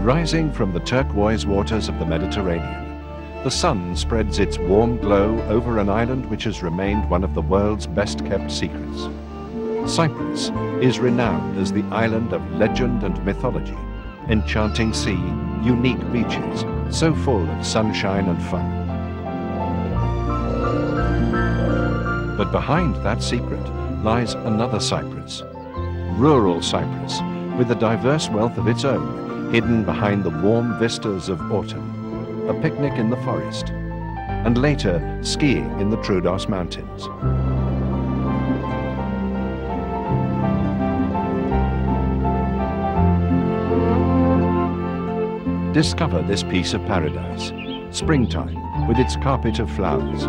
Rising from the turquoise waters of the Mediterranean, the sun spreads its warm glow over an island which has remained one of the world's best-kept secrets. Cyprus is renowned as the island of legend and mythology, enchanting sea, unique beaches, so full of sunshine and fun. But behind that secret lies another Cyprus, rural Cyprus, with a diverse wealth of its own, hidden behind the warm vistas of autumn, a picnic in the forest, and later skiing in the Troodos Mountains. Discover this piece of paradise, springtime with its carpet of flowers.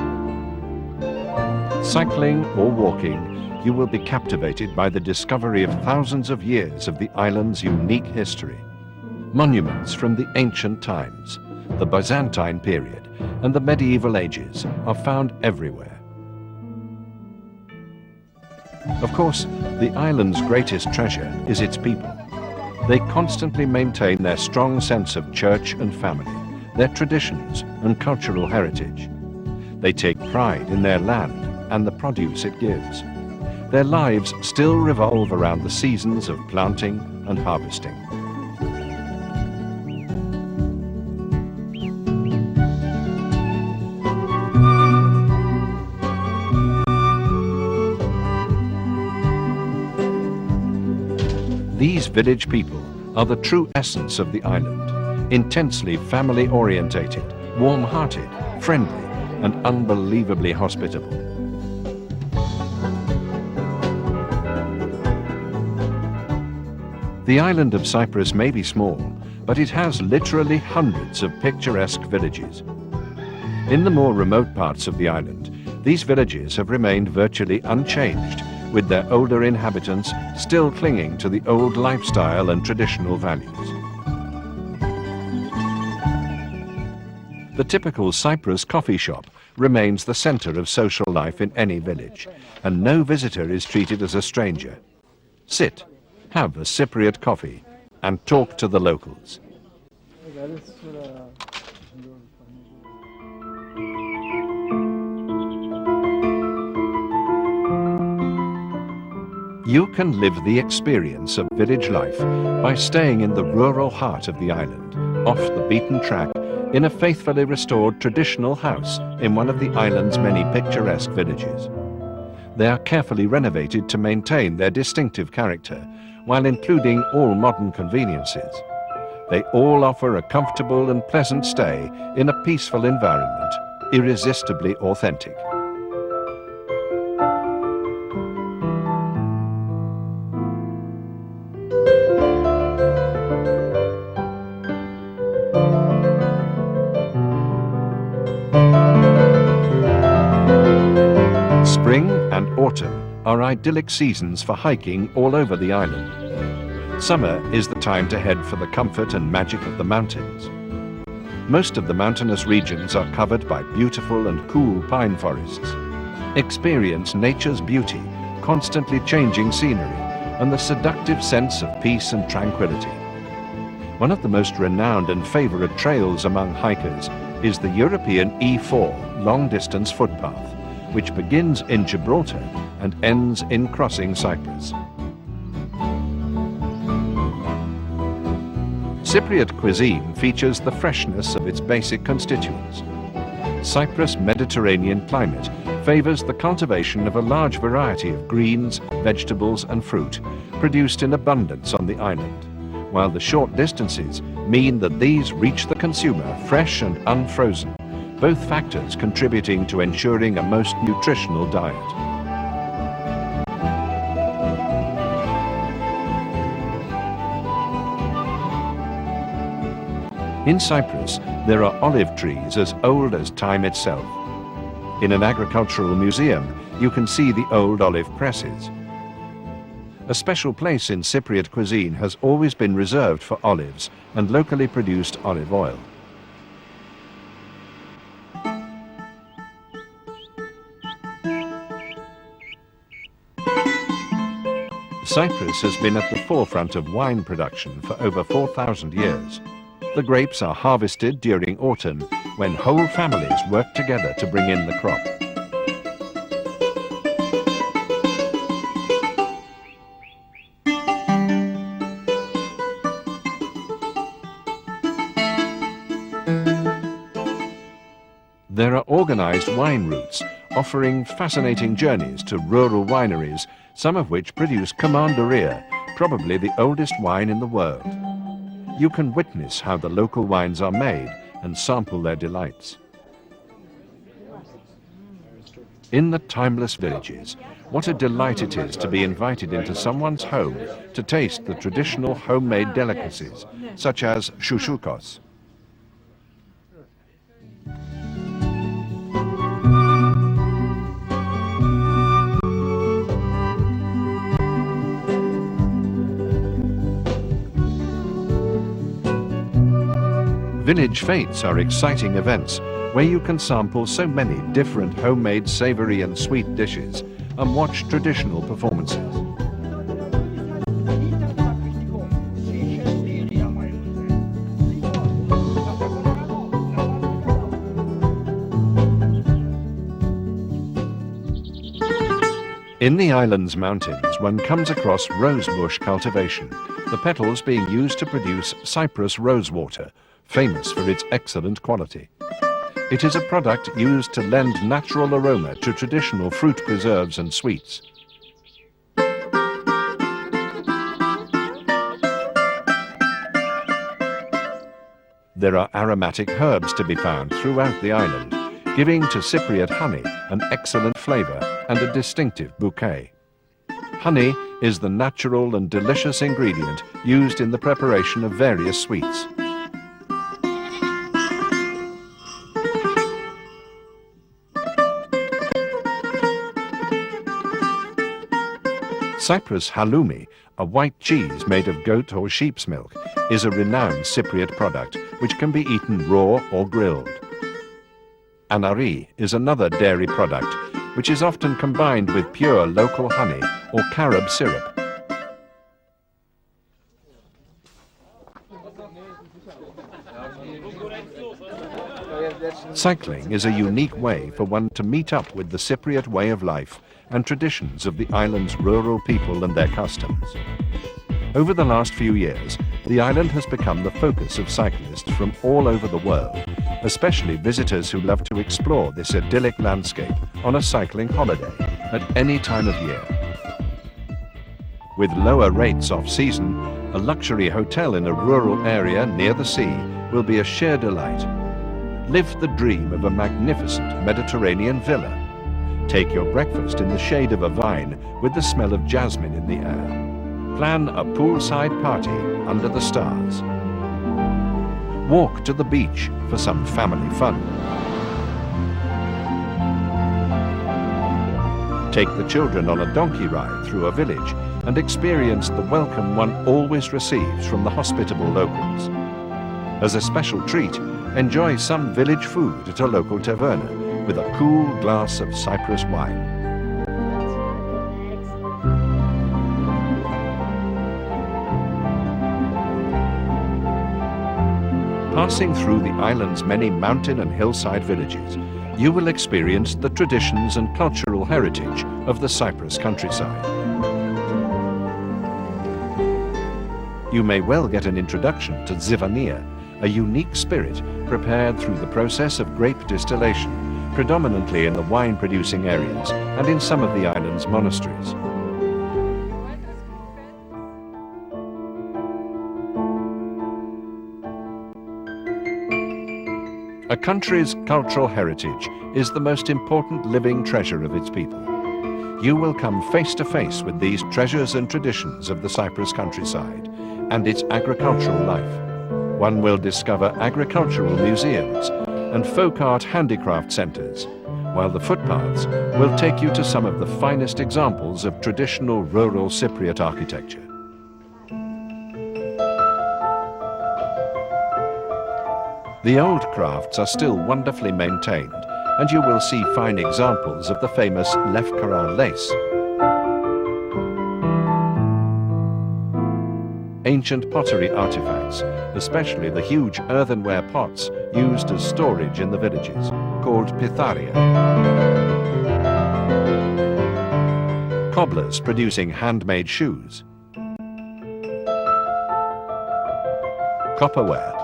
Cycling or walking, you will be captivated by the discovery of thousands of years of the island's unique history. Monuments from the ancient times, the Byzantine period, and the medieval ages are found everywhere. Of course, the island's greatest treasure is its people. They constantly maintain their strong sense of church and family, their traditions and cultural heritage. They take pride in their land and the produce it gives. Their lives still revolve around the seasons of planting and harvesting. These village people are the true essence of the island, intensely family-orientated, warm-hearted, friendly, and unbelievably hospitable. The island of Cyprus may be small, but it has literally hundreds of picturesque villages. In the more remote parts of the island, these villages have remained virtually unchanged, with their older inhabitants still clinging to the old lifestyle and traditional values. The typical Cyprus coffee shop remains the center of social life in any village, and no visitor is treated as a stranger. Sit, have a Cypriot coffee, and talk to the locals. You can live the experience of village life by staying in the rural heart of the island, off the beaten track, in a faithfully restored traditional house in one of the island's many picturesque villages. They are carefully renovated to maintain their distinctive character, while including all modern conveniences. They all offer a comfortable and pleasant stay in a peaceful environment, irresistibly authentic. Spring and autumn are idyllic seasons for hiking all over the island. Summer is the time to head for the comfort and magic of the mountains. Most of the mountainous regions are covered by beautiful and cool pine forests. Experience nature's beauty, constantly changing scenery, and the seductive sense of peace and tranquility. One of the most renowned and favorite trails among hikers is the European E4 long-distance footpath, which begins in Gibraltar and ends in crossing Cyprus. Cypriot cuisine features the freshness of its basic constituents. Cyprus' Mediterranean climate favors the cultivation of a large variety of greens, vegetables and fruit produced in abundance on the island, while the short distances mean that these reach the consumer fresh and unfrozen, both factors contributing to ensuring a most nutritional diet. In Cyprus, there are olive trees as old as time itself. In an agricultural museum, you can see the old olive presses. A special place in Cypriot cuisine has always been reserved for olives and locally produced olive oil. Cyprus has been at the forefront of wine production for over 4,000 years. The grapes are harvested during autumn, when whole families work together to bring in the crop. There are organized wine routes, offering fascinating journeys to rural wineries, some of which produce Commanderia, probably the oldest wine in the world. You can witness how the local wines are made and sample their delights. In the timeless villages, what a delight it is to be invited into someone's home to taste the traditional homemade delicacies, such as shouchoukos. Village fetes are exciting events where you can sample so many different homemade savory and sweet dishes and watch traditional performances. In the island's mountains, one comes across rosebush cultivation, the petals being used to produce Cyprus rosewater, famous for its excellent quality. It is a product used to lend natural aroma to traditional fruit preserves and sweets. There are aromatic herbs to be found throughout the island, giving to Cypriot honey an excellent flavor and a distinctive bouquet. Honey is the natural and delicious ingredient used in the preparation of various sweets. Cyprus halloumi, a white cheese made of goat or sheep's milk, is a renowned Cypriot product which can be eaten raw or grilled. Anari is another dairy product which is often combined with pure local honey or carob syrup. Cycling is a unique way for one to meet up with the Cypriot way of life and traditions of the island's rural people and their customs. Over the last few years, the island has become the focus of cyclists from all over the world, especially visitors who love to explore this idyllic landscape on a cycling holiday at any time of year. With lower rates off-season, a luxury hotel in a rural area near the sea will be a sheer delight. Live the dream of a magnificent Mediterranean villa. Take your breakfast in the shade of a vine with the smell of jasmine in the air. Plan a poolside party under the stars. Walk to the beach for some family fun. Take the children on a donkey ride through a village and experience the welcome one always receives from the hospitable locals. As a special treat, enjoy some village food at a local taverna with a cool glass of Cyprus wine. Passing through the island's many mountain and hillside villages, you will experience the traditions and cultural heritage of the Cyprus countryside. You may well get an introduction to zivania, a unique spirit prepared through the process of grape distillation, predominantly in the wine-producing areas and in some of the island's monasteries. A country's cultural heritage is the most important living treasure of its people. You will come face to face with these treasures and traditions of the Cyprus countryside and its agricultural life. One will discover agricultural museums and folk art handicraft centers, while the footpaths will take you to some of the finest examples of traditional rural Cypriot architecture. The old crafts are still wonderfully maintained, and you will see fine examples of the famous Lefkara lace. ancient pottery artifacts, especially the huge earthenware pots used as storage in the villages, called pitharia. Cobblers producing handmade shoes. Copperware.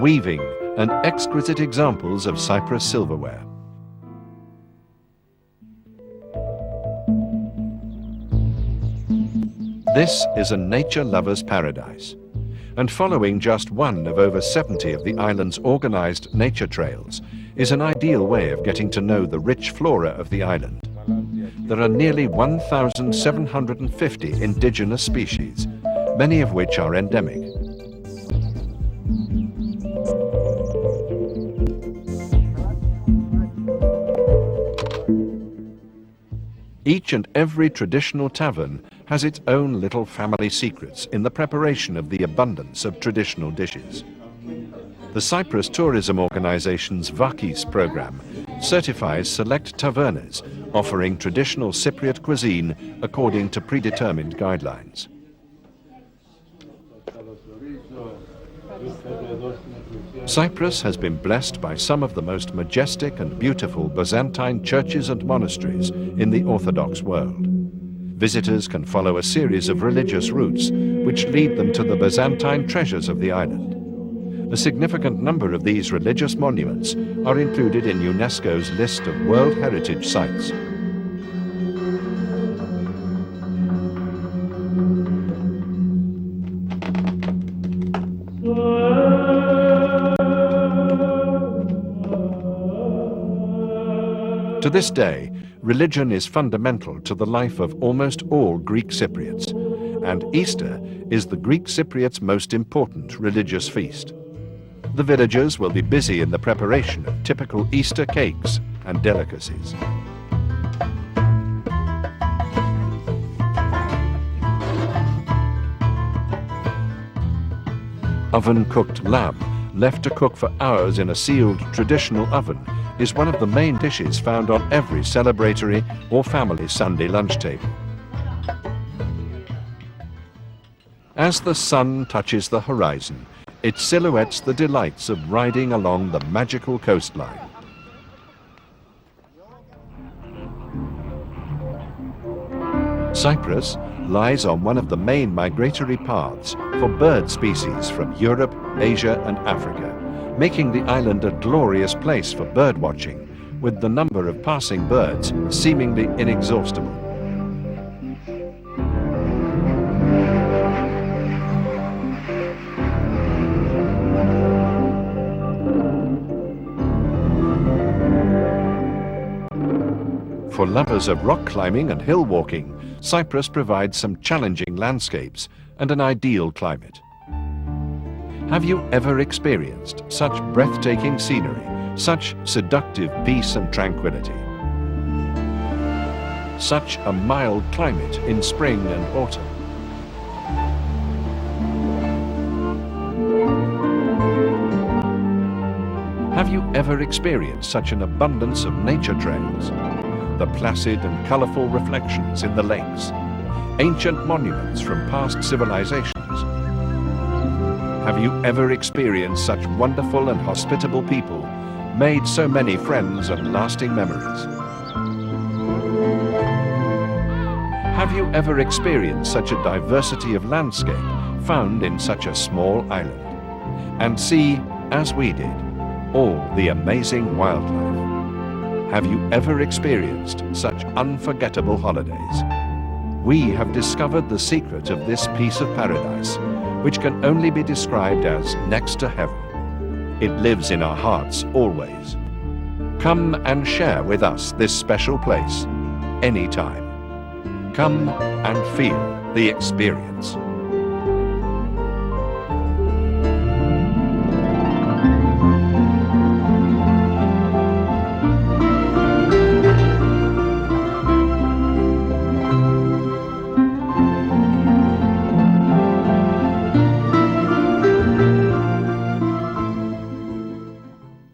Weaving and exquisite examples of Cyprus silverware. This is a nature lover's paradise, and following just one of over 70 of the island's organized nature trails is an ideal way of getting to know the rich flora of the island. There are nearly 1,750 indigenous species, many of which are endemic. Each and every traditional tavern has its own little family secrets in the preparation of the abundance of traditional dishes. The Cyprus Tourism Organization's Vakis program certifies select tavernas offering traditional Cypriot cuisine according to predetermined guidelines. Cyprus has been blessed by some of the most majestic and beautiful Byzantine churches and monasteries in the Orthodox world. Visitors can follow a series of religious routes which lead them to the Byzantine treasures of the island. A significant number of these religious monuments are included in UNESCO's list of World Heritage Sites. To this day, religion is fundamental to the life of almost all Greek Cypriots, and Easter is the Greek Cypriots' most important religious feast. The villagers will be busy in the preparation of typical Easter cakes and delicacies. Oven-cooked lamb, left to cook for hours in a sealed traditional oven, is one of the main dishes found on every celebratory or family Sunday lunch table. As the sun touches the horizon, it silhouettes the delights of riding along the magical coastline. Cyprus lies on one of the main migratory paths for bird species from Europe, Asia and Africa, making the island a glorious place for bird watching, with the number of passing birds seemingly inexhaustible. For lovers of rock climbing and hill walking, Cyprus provides some challenging landscapes and an ideal climate. Have you ever experienced such breathtaking scenery, such seductive peace and tranquility? Such a mild climate in spring and autumn. Have you ever experienced such an abundance of nature trails? The placid and colorful reflections in the lakes, ancient monuments from past civilizations. Have you ever experienced such wonderful and hospitable people, made so many friends and lasting memories? Have you ever experienced such a diversity of landscape found in such a small island? And see, as we did, all the amazing wildlife. Have you ever experienced such unforgettable holidays? We have discovered the secret of this piece of paradise, which can only be described as next to heaven. It lives in our hearts always. Come and share with us this special place, anytime. Come and feel the experience.